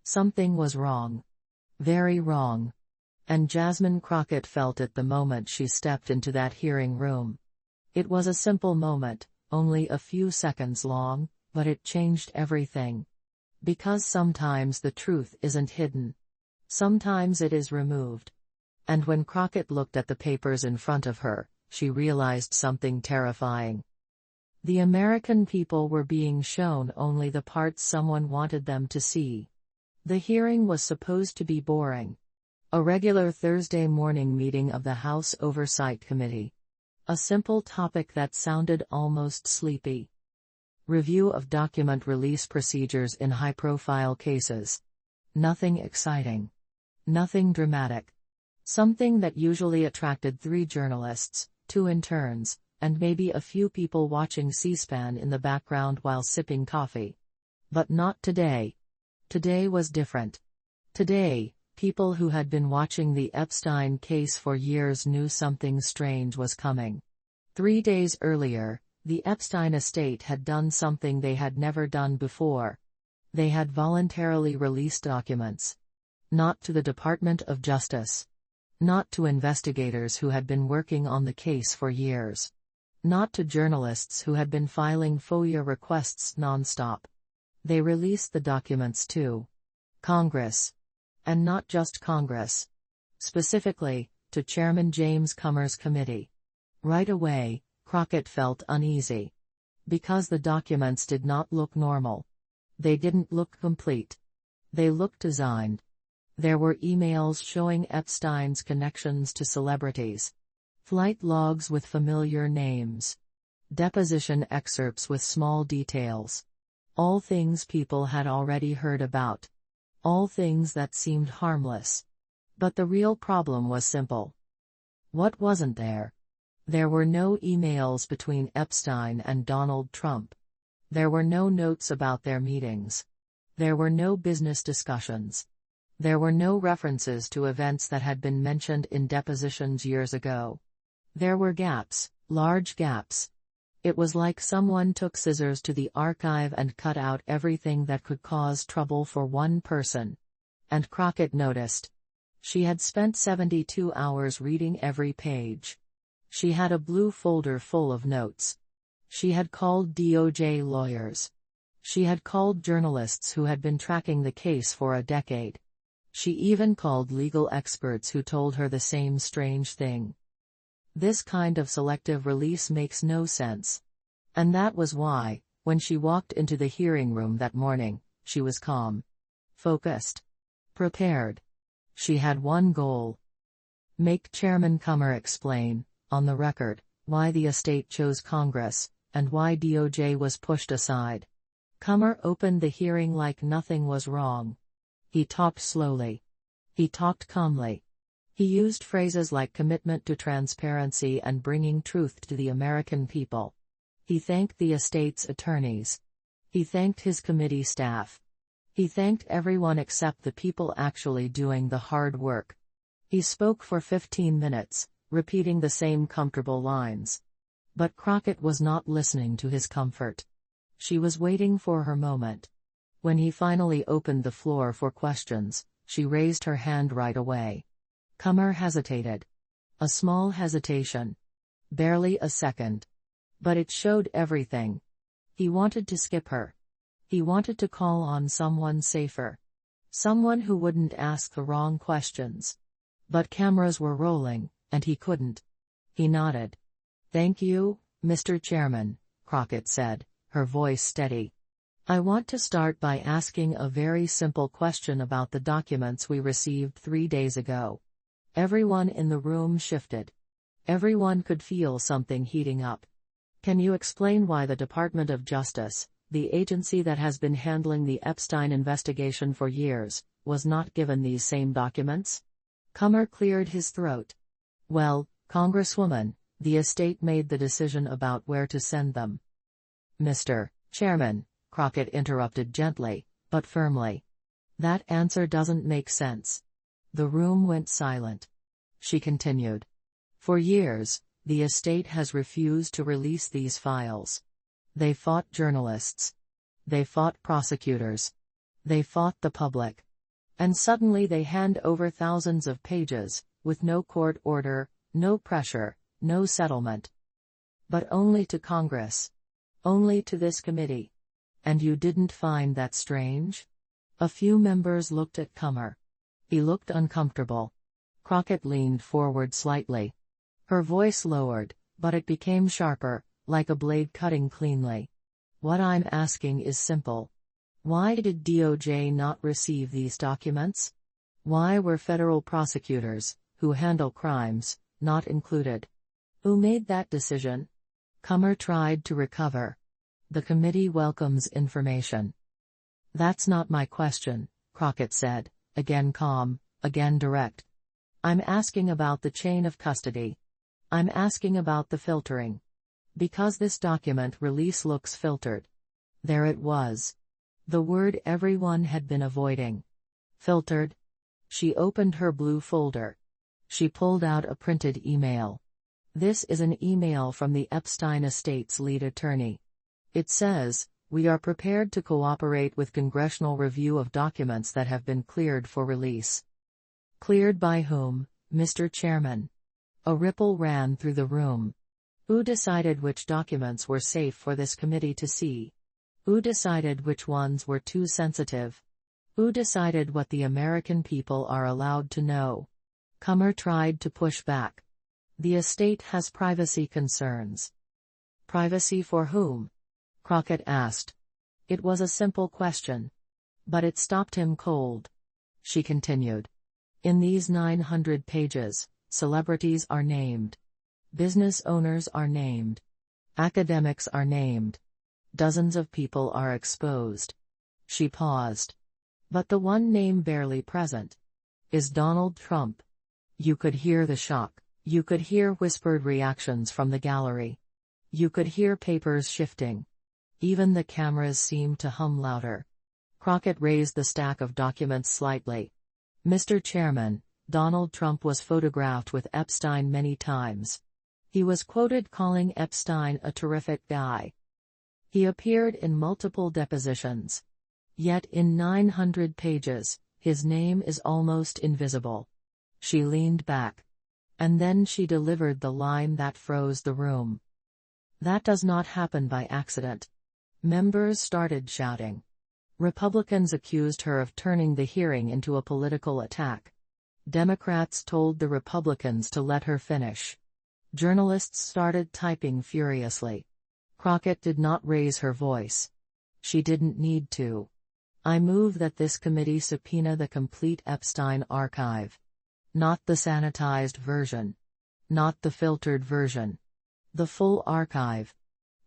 Something was wrong. Very wrong. And Jasmine Crockett felt it the moment she stepped into that hearing room. It was a simple moment, only a few seconds long, but it changed everything. Because sometimes the truth isn't hidden. Sometimes it is removed. And when Crockett looked at the papers in front of her, she realized something terrifying. The American people were being shown only the parts someone wanted them to see. The hearing was supposed to be boring. A regular Thursday morning meeting of the House Oversight Committee. A simple topic that sounded almost sleepy. Review of document release procedures in high-profile cases. Nothing exciting. Nothing dramatic. Something that usually attracted 3 journalists, 2 interns, and maybe a few people watching C-SPAN in the background while sipping coffee. But not today. Today was different. Today, people who had been watching the Epstein case for years knew something strange was coming. 3 days earlier, the Epstein estate had done something they had never done before. They had voluntarily released documents. Not to the Department of Justice. Not to investigators who had been working on the case for years. Not to journalists who had been filing FOIA requests non-stop. They released the documents to Congress. And not just Congress. Specifically, to Chairman James Comer's committee. Right away, Crockett felt uneasy. Because the documents did not look normal. They didn't look complete. They looked designed. There were emails showing Epstein's connections to celebrities. Flight logs with familiar names. Deposition excerpts with small details. All things people had already heard about. All things that seemed harmless. But the real problem was simple. What wasn't there? There were no emails between Epstein and Donald Trump. There were no notes about their meetings. There were no business discussions. There were no references to events that had been mentioned in depositions years ago. There were gaps, large gaps. It was like someone took scissors to the archive and cut out everything that could cause trouble for one person. And Crockett noticed. She had spent 72 hours reading every page. She had a blue folder full of notes. She had called DOJ lawyers. She had called journalists who had been tracking the case for a decade. She even called legal experts who told her the same strange thing. This kind of selective release makes no sense. And that was why, when she walked into the hearing room that morning, she was calm. Focused. Prepared. She had one goal. Make Chairman Comer explain, on the record, why the estate chose Congress, and why DOJ was pushed aside. Comer opened the hearing like nothing was wrong. He talked slowly. He talked calmly. He used phrases like commitment to transparency and bringing truth to the American people. He thanked the estate's attorneys. He thanked his committee staff. He thanked everyone except the people actually doing the hard work. He spoke for 15 minutes, repeating the same comfortable lines. But Crockett was not listening to his comfort. She was waiting for her moment. When he finally opened the floor for questions, she raised her hand right away. Comer hesitated. A small hesitation. Barely a second. But it showed everything. He wanted to skip her. He wanted to call on someone safer. Someone who wouldn't ask the wrong questions. But cameras were rolling, and he couldn't. He nodded. "Thank you, Mr. Chairman," Crockett said, her voice steady. "I want to start by asking a very simple question about the documents we received 3 days ago." Everyone in the room shifted. Everyone could feel something heating up. "Can you explain why the Department of Justice, the agency that has been handling the Epstein investigation for years, was not given these same documents?" Comer cleared his throat. "Well, Congresswoman, the estate made the decision about where to send them." "Mr. Chairman," Crockett interrupted gently, but firmly. "That answer doesn't make sense." The room went silent. She continued. "For years, the estate has refused to release these files. They fought journalists. They fought prosecutors. They fought the public. And suddenly they hand over thousands of pages, with no court order, no pressure, no settlement. But only to Congress. Only to this committee. And you didn't find that strange? A few members looked at Comer. He looked uncomfortable. Crockett leaned forward slightly. Her voice lowered, but it became sharper, like a blade cutting cleanly. What I'm asking is simple. Why did DOJ not receive these documents? Why were federal prosecutors, who handle crimes, not included? Who made that decision? Comer tried to recover. The committee welcomes information. That's not my question, Crockett said, again calm, again direct. I'm asking about the chain of custody. I'm asking about the filtering. Because this document release looks filtered. There it was. The word everyone had been avoiding. Filtered. She opened her blue folder. She pulled out a printed email. This is an email from the Epstein estate's lead attorney. It says, "We are prepared to cooperate with congressional review of documents that have been cleared for release." Cleared by whom, Mr. Chairman? A ripple ran through the room. Who decided which documents were safe for this committee to see? Who decided which ones were too sensitive? Who decided what the American people are allowed to know? Comer tried to push back. The estate has privacy concerns. Privacy for whom? Crockett asked. It was a simple question. But it stopped him cold. She continued. In these 900 pages, celebrities are named. Business owners are named. Academics are named. Dozens of people are exposed. She paused. But the one name barely present is Donald Trump. You could hear the shock. You could hear whispered reactions from the gallery. You could hear papers shifting. Even the cameras seemed to hum louder. Crockett raised the stack of documents slightly. Mr. Chairman, Donald Trump was photographed with Epstein many times. He was quoted calling Epstein a terrific guy. He appeared in multiple depositions. Yet in 900 pages, his name is almost invisible. She leaned back. And then she delivered the line that froze the room. That does not happen by accident. Members started shouting. Republicans accused her of turning the hearing into a political attack. Democrats told the Republicans to let her finish. Journalists started typing furiously. Crockett did not raise her voice. She didn't need to. I move that this committee subpoena the complete Epstein archive. Not the sanitized version. Not the filtered version. The full archive.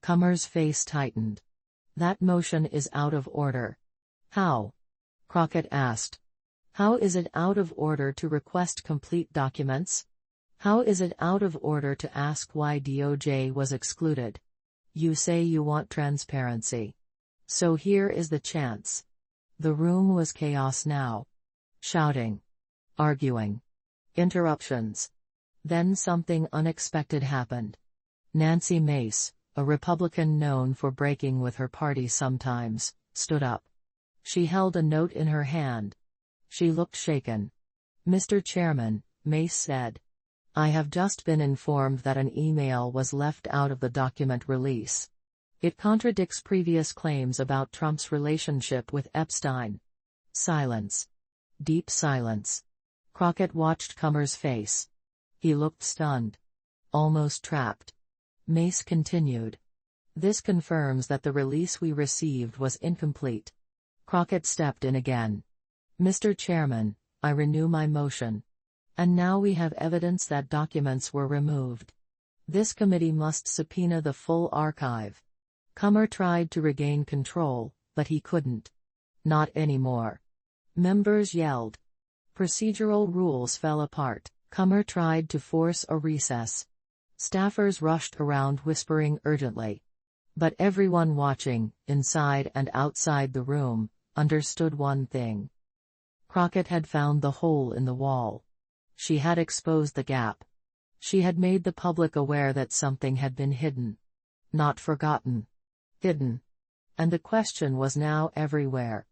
Comer's face tightened. That motion is out of order. How? Crockett asked. How is it out of order to request complete documents? How is it out of order to ask why DOJ was excluded? You say you want transparency. So here is the chance. The room was chaos now. Shouting. Arguing. Interruptions. Then something unexpected happened. Nancy Mace, a Republican known for breaking with her party sometimes, stood up. She held a note in her hand. She looked shaken. Mr. Chairman, Mace said. I have just been informed that an email was left out of the document release. It contradicts previous claims about Trump's relationship with Epstein. Silence. Deep silence. Crockett watched Comer's face. He looked stunned. Almost trapped. Mace continued. This confirms that the release we received was incomplete. Crockett stepped in again. Mr. Chairman, I renew my motion. And now we have evidence that documents were removed. This committee must subpoena the full archive. Comer tried to regain control, but he couldn't. Not anymore. Members yelled. Procedural rules fell apart. Comer tried to force a recess. Staffers rushed around whispering urgently. But everyone watching, inside and outside the room, understood one thing. Crockett had found the hole in the wall. She had exposed the gap. She had made the public aware that something had been hidden. Not forgotten. Hidden. And the question was now everywhere.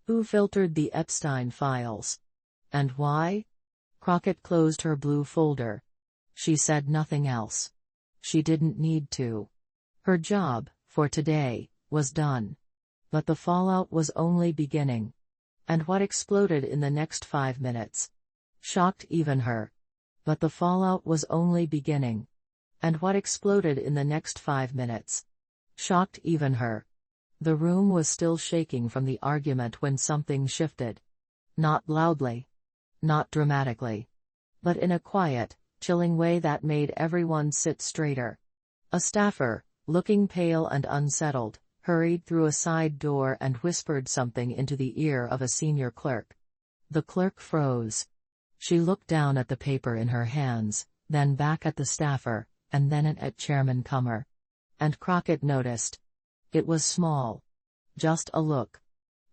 Who filtered the Epstein files? And why? Crockett closed her blue folder. She said nothing else. She didn't need to. Her job, for today, was done. But the fallout was only beginning. And what exploded in the next 5 minutes shocked even her. But the fallout was only beginning. And what exploded in the next 5 minutes shocked even her. The room was still shaking from the argument when something shifted. Not loudly. Not dramatically. But in a quiet, chilling way that made everyone sit straighter. A staffer, looking pale and unsettled, hurried through a side door and whispered something into the ear of a senior clerk. The clerk froze. She looked down at the paper in her hands, then back at the staffer, and then at Chairman Comer. And Crockett noticed. It was small. Just a look.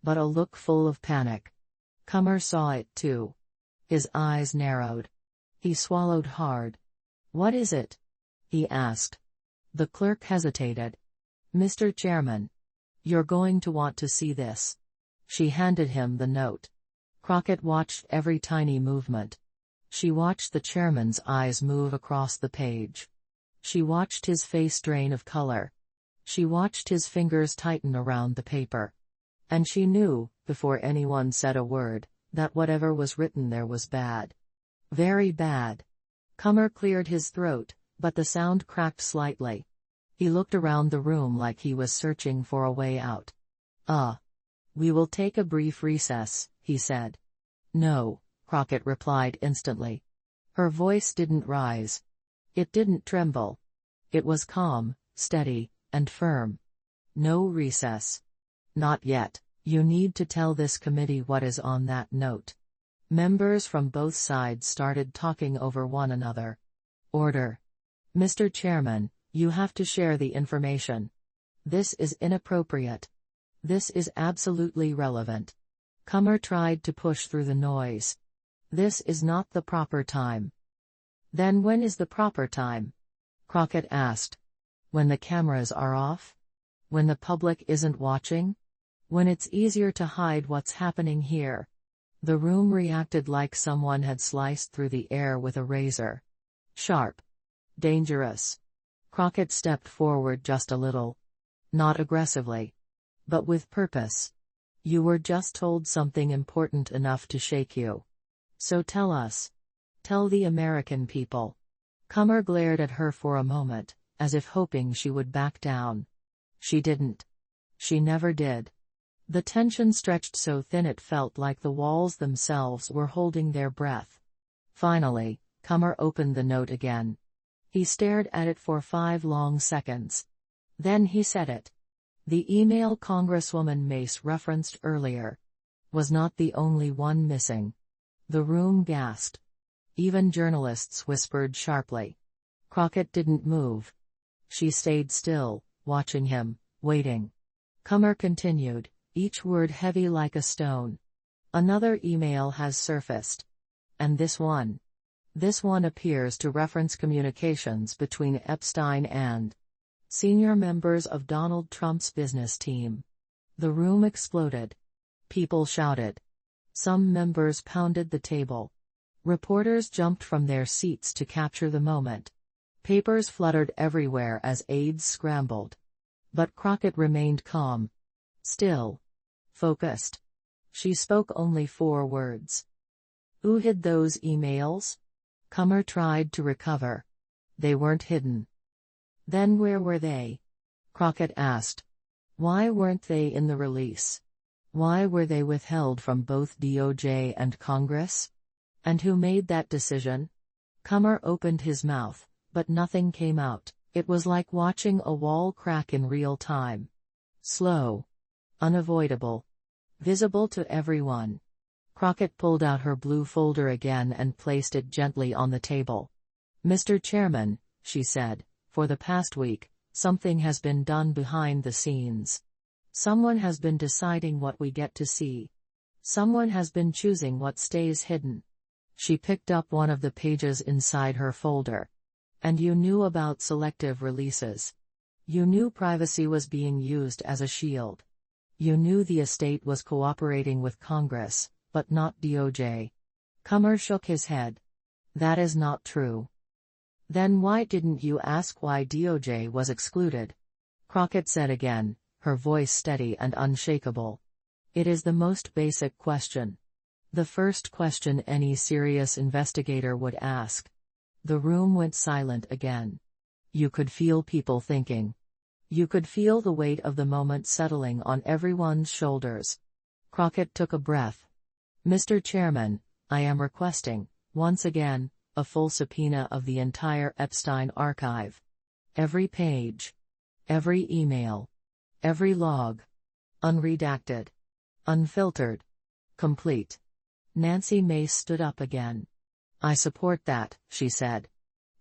But a look full of panic. Comer saw it too. His eyes narrowed. He swallowed hard. "What is it?" he asked. The clerk hesitated. "Mr. Chairman. You're going to want to see this." She handed him the note. Crockett watched every tiny movement. She watched the chairman's eyes move across the page. She watched his face drain of color. She watched his fingers tighten around the paper. And she knew, before anyone said a word, that whatever was written there was bad. Very bad. Comer cleared his throat, but the sound cracked slightly. He looked around the room like he was searching for a way out. We will take a brief recess," he said. "No," Crockett replied instantly. Her voice didn't rise. It didn't tremble. It was calm, steady, and firm. "No recess. Not yet. You need to tell this committee what is on that note." Members from both sides started talking over one another. "Order. Mr. Chairman, you have to share the information. This is inappropriate. This is absolutely relevant." Comer tried to push through the noise. "This is not the proper time." "Then when is the proper time?" Crockett asked. "When the cameras are off? When the public isn't watching? When it's easier to hide what's happening here?" The room reacted like someone had sliced through the air with a razor. Sharp. Dangerous. Crockett stepped forward just a little. Not aggressively. But with purpose. "You were just told something important enough to shake you. So tell us. Tell the American people." Comer glared at her for a moment, as if hoping she would back down. She didn't. She never did. The tension stretched so thin it felt like the walls themselves were holding their breath. Finally, Comer opened the note again. He stared at it for 5 long seconds. Then he said it. The email Congresswoman Mace referenced earlier was not the only one missing. The room gasped. Even journalists whispered sharply. Crockett didn't move. She stayed still, watching him, waiting. Comer continued, each word heavy like a stone. "Another email has surfaced. And this one. This one appears to reference communications between Epstein and senior members of Donald Trump's business team." The room exploded. People shouted. Some members pounded the table. Reporters jumped from their seats to capture the moment. Papers fluttered everywhere as aides scrambled. But Crockett remained calm. Still. Focused. She spoke only 4 words. "Who hid those emails?" Comer tried to recover. "They weren't hidden." "Then where were they?" Crockett asked. "Why weren't they in the release? Why were they withheld from both DOJ and Congress? And who made that decision?" Comer opened his mouth, but nothing came out. It was like watching a wall crack in real time. Slow. Unavoidable. Visible to everyone. Crockett pulled out her blue folder again and placed it gently on the table. "Mr. Chairman," she said, "for the past week, something has been done behind the scenes. Someone has been deciding what we get to see. Someone has been choosing what stays hidden." She picked up one of the pages inside her folder. "And you knew about selective releases. You knew privacy was being used as a shield. You knew the estate was cooperating with Congress, but not DOJ. Comer shook his head. That is not true. Then why didn't you ask why DOJ was excluded? Crockett said again, her voice steady and unshakable. It is the most basic question. The first question any serious investigator would ask. The room went silent again. You could feel people thinking. You could feel the weight of the moment settling on everyone's shoulders. Crockett took a breath. Mr. Chairman, I am requesting, once again, a full subpoena of the entire Epstein archive. Every page. Every email. Every log. Unredacted. Unfiltered. Complete. Nancy Mace stood up again. I support that, she said.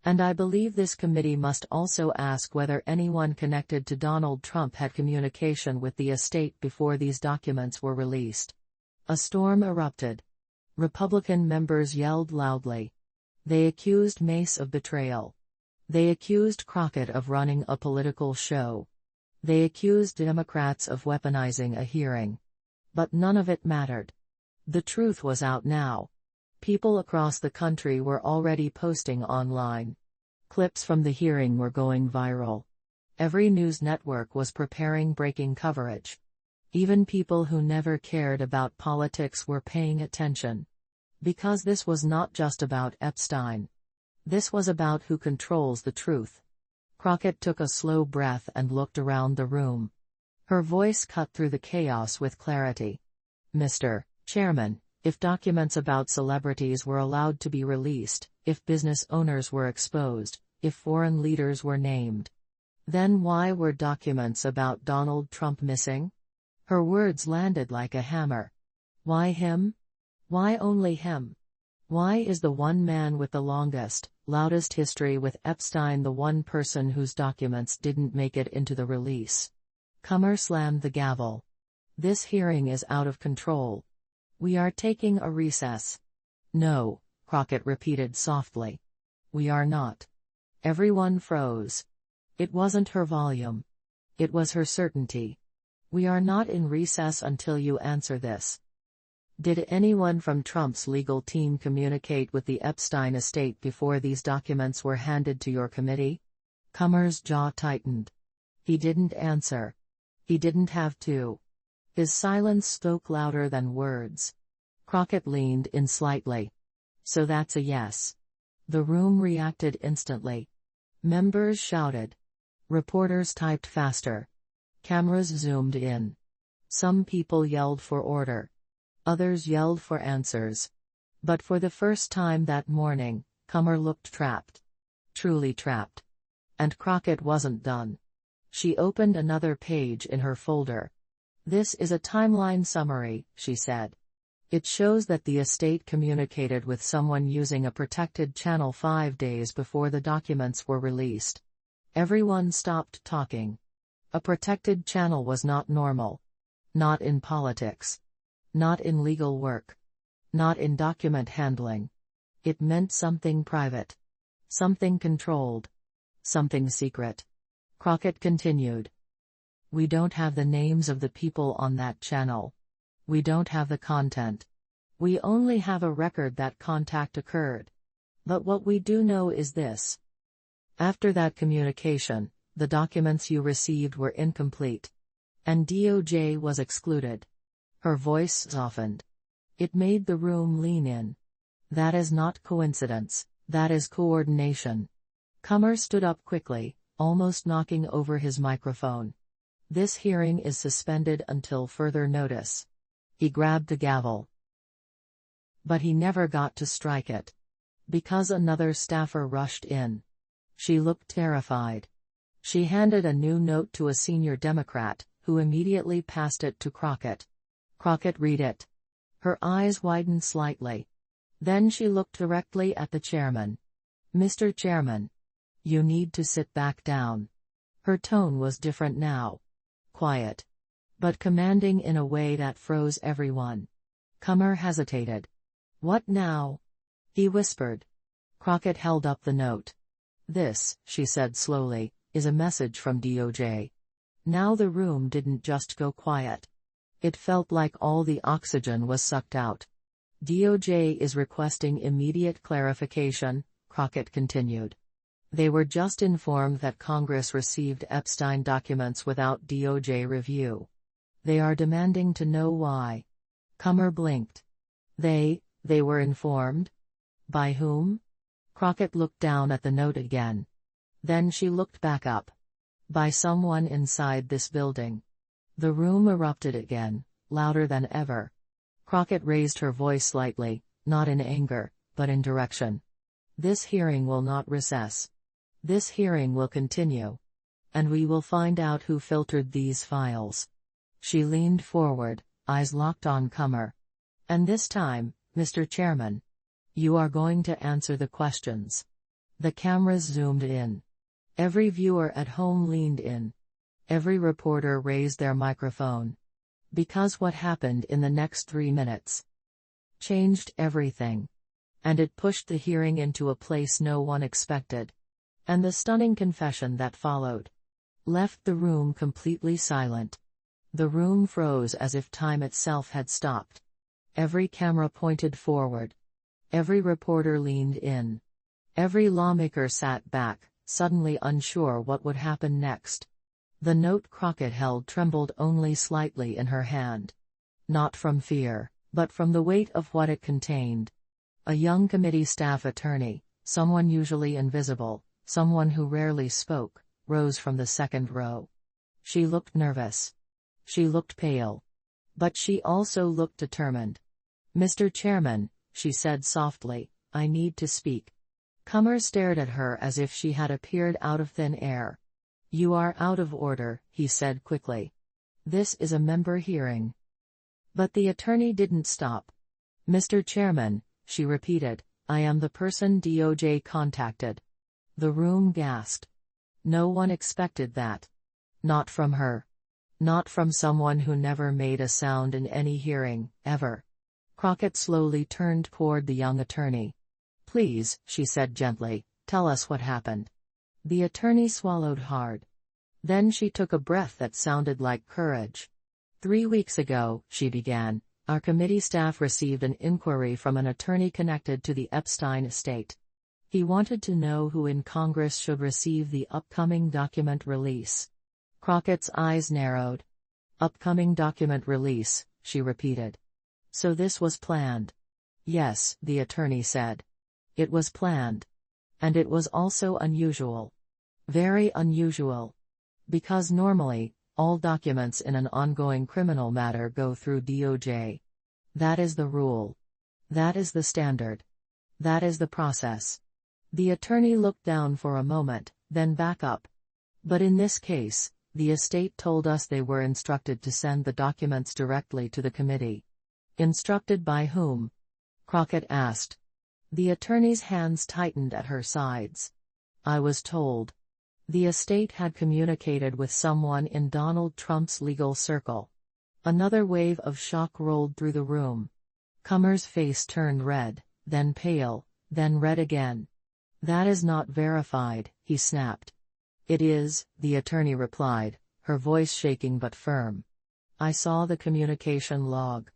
And I believe this committee must also ask whether anyone connected to Donald Trump had communication with the estate before these documents were released. A storm erupted. Republican members yelled loudly. They accused Mace of betrayal. They accused Crockett of running a political show. They accused Democrats of weaponizing a hearing. But none of it mattered. The truth was out now. People across the country were already posting online. Clips from the hearing were going viral. Every news network was preparing breaking coverage. Even people who never cared about politics were paying attention. Because this was not just about Epstein. This was about who controls the truth. Crockett took a slow breath and looked around the room. Her voice cut through the chaos with clarity. Mr. Chairman, if documents about celebrities were allowed to be released, if business owners were exposed, if foreign leaders were named, then why were documents about Donald Trump missing? Her words landed like a hammer. Why him? Why only him? Why is the one man with the longest, loudest history with Epstein the one person whose documents didn't make it into the release? Comer slammed the gavel. This hearing is out of control. We are taking a recess. No, Crockett repeated softly. We are not. Everyone froze. It wasn't her volume. It was her certainty. We are not in recess until you answer this. Did anyone from Trump's legal team communicate with the Epstein estate before these documents were handed to your committee? Comer's jaw tightened. He didn't answer. He didn't have to. His silence spoke louder than words. Crockett leaned in slightly. So that's a yes. The room reacted instantly. Members shouted. Reporters typed faster. Cameras zoomed in. Some people yelled for order. Others yelled for answers. But for the first time that morning, Comer looked trapped. Truly trapped. And Crockett wasn't done. She opened another page in her folder. This is a timeline summary, she said. It shows that the estate communicated with someone using a protected channel 5 days before the documents were released. Everyone stopped talking. A protected channel was not normal. Not in politics. Not in legal work. Not in document handling. It meant something private. Something controlled. Something secret. Crockett continued. We don't have the names of the people on that channel. We don't have the content. We only have a record that contact occurred. But what we do know is this. After that communication, the documents you received were incomplete. And DOJ was excluded. Her voice softened. It made the room lean in. That is not coincidence, that is coordination. Comer stood up quickly, almost knocking over his microphone. This hearing is suspended until further notice. He grabbed the gavel. But he never got to strike it. Because another staffer rushed in. She looked terrified. She handed a new note to a senior Democrat, who immediately passed it to Crockett. Crockett read it. Her eyes widened slightly. Then she looked directly at the chairman. Mr. Chairman. You need to sit back down. Her tone was different now. Quiet. But commanding in a way that froze everyone. Comer hesitated. What now? He whispered. Crockett held up the note. This, she said slowly, is a message from DOJ. Now the room didn't just go quiet. It felt like all the oxygen was sucked out. DOJ is requesting immediate clarification, Crockett continued. They were just informed that Congress received Epstein documents without DOJ review. They are demanding to know why. Comer blinked. They were informed? By whom? Crockett looked down at the note again. Then she looked back up. By someone inside this building. The room erupted again, louder than ever. Crockett raised her voice slightly, not in anger, but in direction. This hearing will not recess. This hearing will continue. And we will find out who filtered these files. She leaned forward, eyes locked on Comer. And this time, Mr. Chairman. You are going to answer the questions. The cameras zoomed in. Every viewer at home leaned in. Every reporter raised their microphone. Because what happened in the next 3 minutes changed everything. And it pushed the hearing into a place no one expected. And the stunning confession that followed left the room completely silent. The room froze as if time itself had stopped. Every camera pointed forward. Every reporter leaned in. Every lawmaker sat back, suddenly unsure what would happen next. The note Crockett held trembled only slightly in her hand. Not from fear, but from the weight of what it contained. A young committee staff attorney, someone usually invisible, someone who rarely spoke, rose from the second row. She looked nervous. She looked pale. But she also looked determined. Mr. Chairman, she said softly, I need to speak. Comer stared at her as if she had appeared out of thin air. You are out of order, he said quickly. This is a member hearing. But the attorney didn't stop. Mr. Chairman, she repeated, I am the person DOJ contacted. The room gasped. No one expected that. Not from her. Not from someone who never made a sound in any hearing, ever. Crockett slowly turned toward the young attorney. Please, she said gently, tell us what happened. The attorney swallowed hard. Then she took a breath that sounded like courage. 3 weeks ago, she began, our committee staff received an inquiry from an attorney connected to the Epstein estate. He wanted to know who in Congress should receive the upcoming document release. Crockett's eyes narrowed. Upcoming document release, she repeated. So this was planned. Yes, the attorney said. It was planned. And it was also unusual. Very unusual. Because normally, all documents in an ongoing criminal matter go through DOJ. That is the rule. That is the standard. That is the process. The attorney looked down for a moment, then back up. But in this case, the estate told us they were instructed to send the documents directly to the committee. Instructed by whom? Crockett asked. The attorney's hands tightened at her sides. I was told. The estate had communicated with someone in Donald Trump's legal circle. Another wave of shock rolled through the room. Comer's face turned red, then pale, then red again. That is not verified, he snapped. It is, the attorney replied, her voice shaking but firm. I saw the communication log.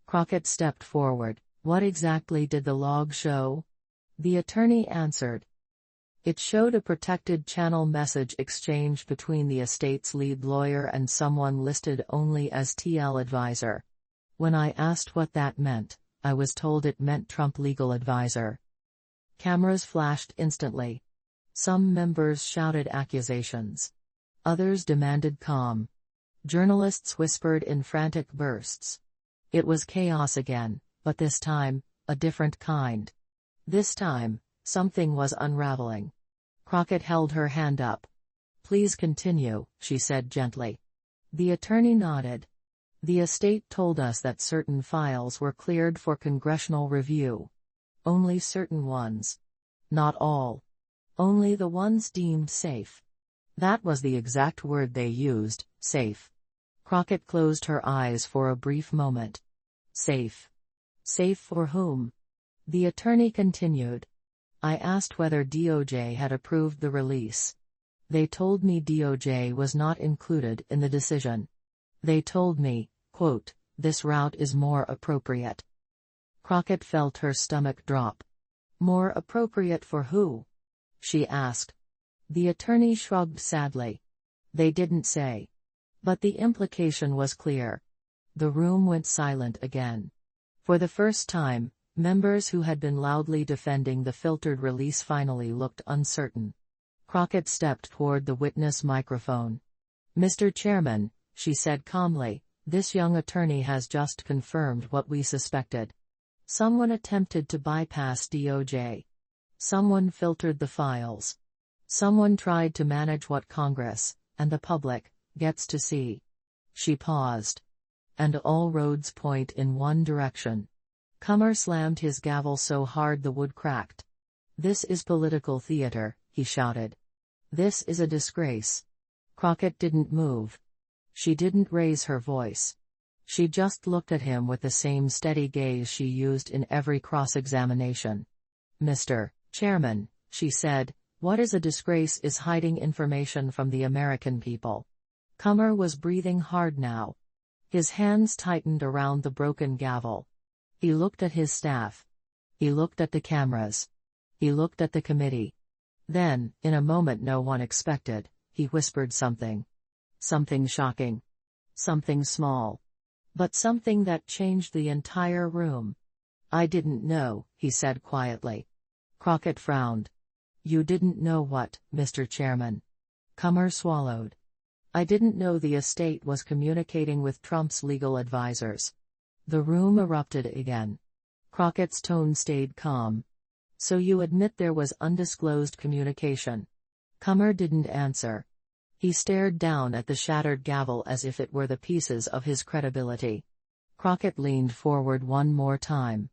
Crockett stepped forward. What exactly did the log show? The attorney answered. It showed a protected channel message exchange between the estate's lead lawyer and someone listed only as TL advisor. When I asked what that meant, I was told it meant Trump legal advisor. Cameras flashed instantly. Some members shouted accusations. Others demanded calm. Journalists whispered in frantic bursts. It was chaos again, but this time, a different kind. This time, something was unraveling. Crockett held her hand up. Please continue, she said gently. The attorney nodded. The estate told us that certain files were cleared for congressional review. Only certain ones. Not all. Only the ones deemed safe. That was the exact word they used, safe. Crockett closed her eyes for a brief moment. Safe. Safe for whom? The attorney continued. I asked whether DOJ had approved the release. They told me DOJ was not included in the decision. They told me, Quote, "This route is more appropriate." Crockett felt her stomach drop. More appropriate for who? She asked. The attorney shrugged sadly. They didn't say. But the implication was clear. The room went silent again. For the first time, members who had been loudly defending the filtered release finally looked uncertain. Crockett stepped toward the witness microphone. "Mr. Chairman," she said calmly, "this young attorney has just confirmed what we suspected. Someone attempted to bypass DOJ. Someone filtered the files. Someone tried to manage what Congress, and the public, gets to see." She paused. "And all roads point in one direction." Comer slammed his gavel so hard the wood cracked. "This is political theater," he shouted. "This is a disgrace." Crockett didn't move. She didn't raise her voice. She just looked at him with the same steady gaze she used in every cross-examination. "Mr. Chairman," she said, "what is a disgrace is hiding information from the American people." Comer was breathing hard now. His hands tightened around the broken gavel. He looked at his staff. He looked at the cameras. He looked at the committee. Then, in a moment no one expected, he whispered something. Something shocking. Something small. But something that changed the entire room. "I didn't know," he said quietly. Crockett frowned. "You didn't know what, Mr. Chairman?" Comer swallowed. "I didn't know the estate was communicating with Trump's legal advisors." The room erupted again. Crockett's tone stayed calm. "So you admit there was undisclosed communication?" Comer didn't answer. He stared down at the shattered gavel as if it were the pieces of his credibility. Crockett leaned forward one more time.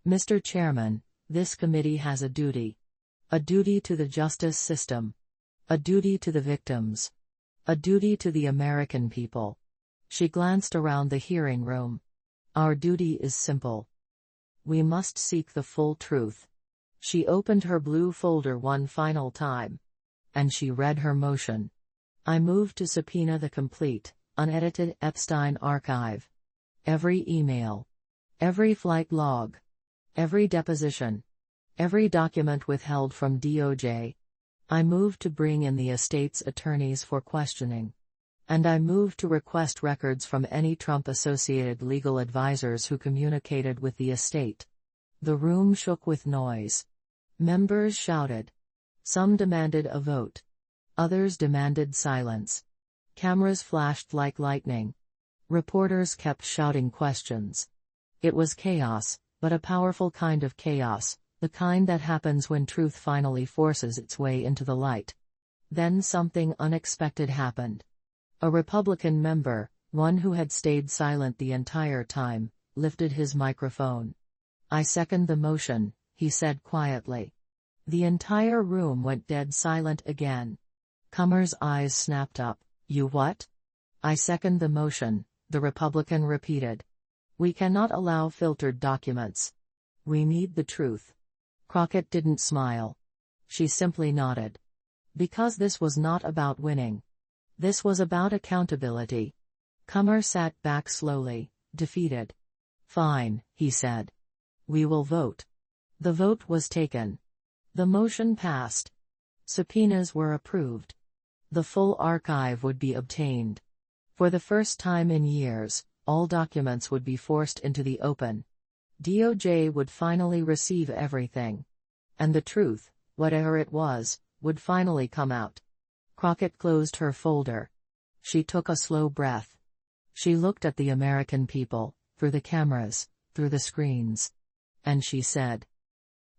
"Mr. Chairman, this committee has a duty. A duty to the justice system. A duty to the victims. A duty to the American people." She glanced around the hearing room. "Our duty is simple. We must seek the full truth." She opened her blue folder one final time. And she read her motion. "I move to subpoena the complete, unedited Epstein archive. Every email. Every flight log. Every deposition. Every document withheld from DOJ. I move to bring in the estate's attorneys for questioning. And I move to request records from any Trump-associated legal advisors who communicated with the estate." The room shook with noise. Members shouted. Some demanded a vote. Others demanded silence. Cameras flashed like lightning. Reporters kept shouting questions. It was chaos, but a powerful kind of chaos, the kind that happens when truth finally forces its way into the light. Then something unexpected happened. A Republican member, one who had stayed silent the entire time, lifted his microphone. "I second the motion," he said quietly. The entire room went dead silent again. Comer's eyes snapped up. "You what?" "I second the motion," the Republican repeated. "We cannot allow filtered documents. We need the truth." Crockett didn't smile. She simply nodded. Because this was not about winning. This was about accountability. Comer sat back slowly, defeated. "Fine," he said. "We will vote." The vote was taken. The motion passed. Subpoenas were approved. The full archive would be obtained. For the first time in years, all documents would be forced into the open. DOJ would finally receive everything. And the truth, whatever it was, would finally come out. Crockett closed her folder. She took a slow breath. She looked at the American people, through the cameras, through the screens. And she said,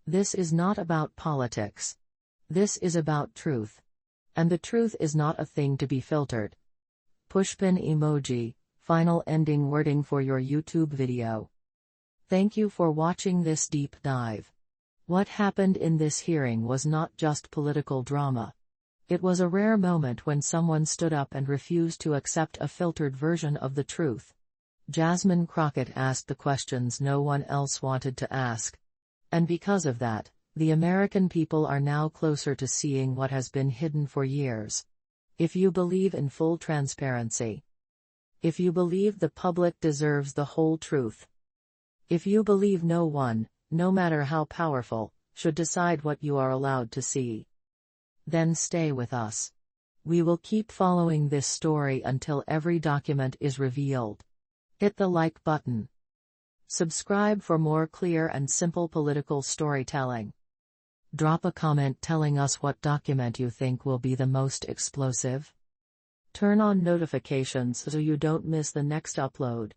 "This is not about politics. This is about truth. And the truth is not a thing to be filtered." Pushpin emoji, final ending wording for your YouTube video. Thank you for watching this deep dive. What happened in this hearing was not just political drama. It was a rare moment when someone stood up and refused to accept a filtered version of the truth. Jasmine Crockett asked the questions no one else wanted to ask. And because of that, the American people are now closer to seeing what has been hidden for years. If you believe in full transparency, If you believe the public deserves the whole truth. If you believe no one, no matter how powerful, should decide what you are allowed to see, then stay with us. We will keep following this story until every document is revealed. Hit the like button. Subscribe for more clear and simple political storytelling. Drop a comment telling us what document you think will be the most explosive. Turn on notifications so you don't miss the next upload.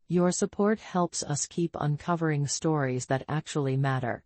Your support helps us keep uncovering stories that actually matter.